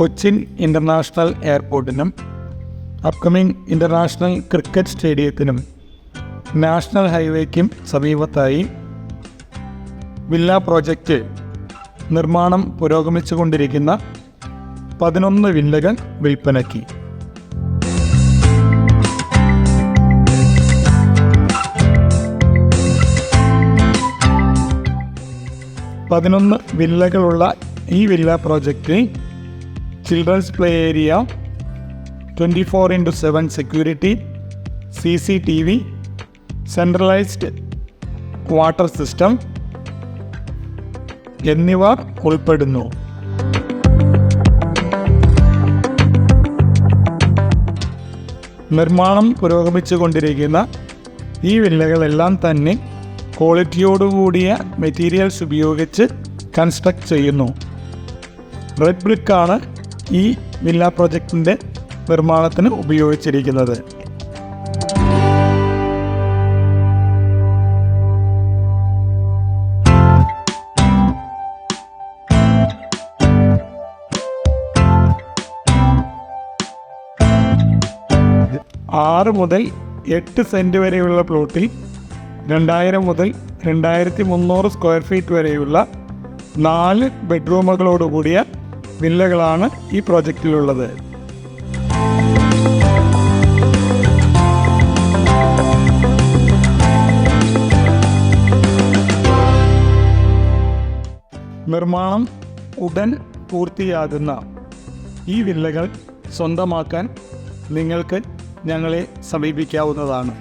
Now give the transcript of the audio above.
Cochin international എയർപോർട്ടിനും upcoming international cricket സ്റ്റേഡിയത്തിനും national ഹൈവേക്കും സമീപത്തായി വില്ല പ്രോജക്റ്റ് നിർമ്മാണം പുരോഗമിച്ചുകൊണ്ടിരിക്കുന്ന 11 വില്ലകൾ വിൽപ്പനയ്ക്ക്. വില്ലകളുള്ള ഈ villa project children's play area, 24/7 security, CCTV, centralised water system എന്നിവ ഉൾപ്പെടുന്നു. നിർമ്മാണം പുരോഗമിച്ചുകൊണ്ടിരിക്കുന്ന ഈ വില്ലകളെല്ലാം തന്നെ ക്വാളിറ്റിയോടുകൂടിയ മെറ്റീരിയൽസ് ഉപയോഗിച്ച് കൺസ്ട്രക്ട് ചെയ്യുന്നു. റെഡ് ബ്രിക്കാണ് ഈ വില്ല പ്രോജക്റ്റിൻ്റെ നിർമ്മാണത്തിന് ഉപയോഗിച്ചിരിക്കുന്നത്. ആറ് മുതൽ 8 സെൻറ്റ് വരെയുള്ള പ്ലോട്ടിൽ 2000 മുതൽ 2300 സ്ക്വയർ ഫീറ്റ് വരെയുള്ള 4 ബെഡ്റൂമുകളോടുകൂടിയ വില്ലകളാണ് ഈ പ്രോജക്റ്റിലുള്ളത്. നിർമ്മാണം ഉടൻ പൂർത്തിയാകുന്ന ഈ വില്ലകൾ സ്വന്തമാക്കാൻ നിങ്ങൾക്ക് ഞങ്ങളെ സമീപിക്കാവുന്നതാണ്.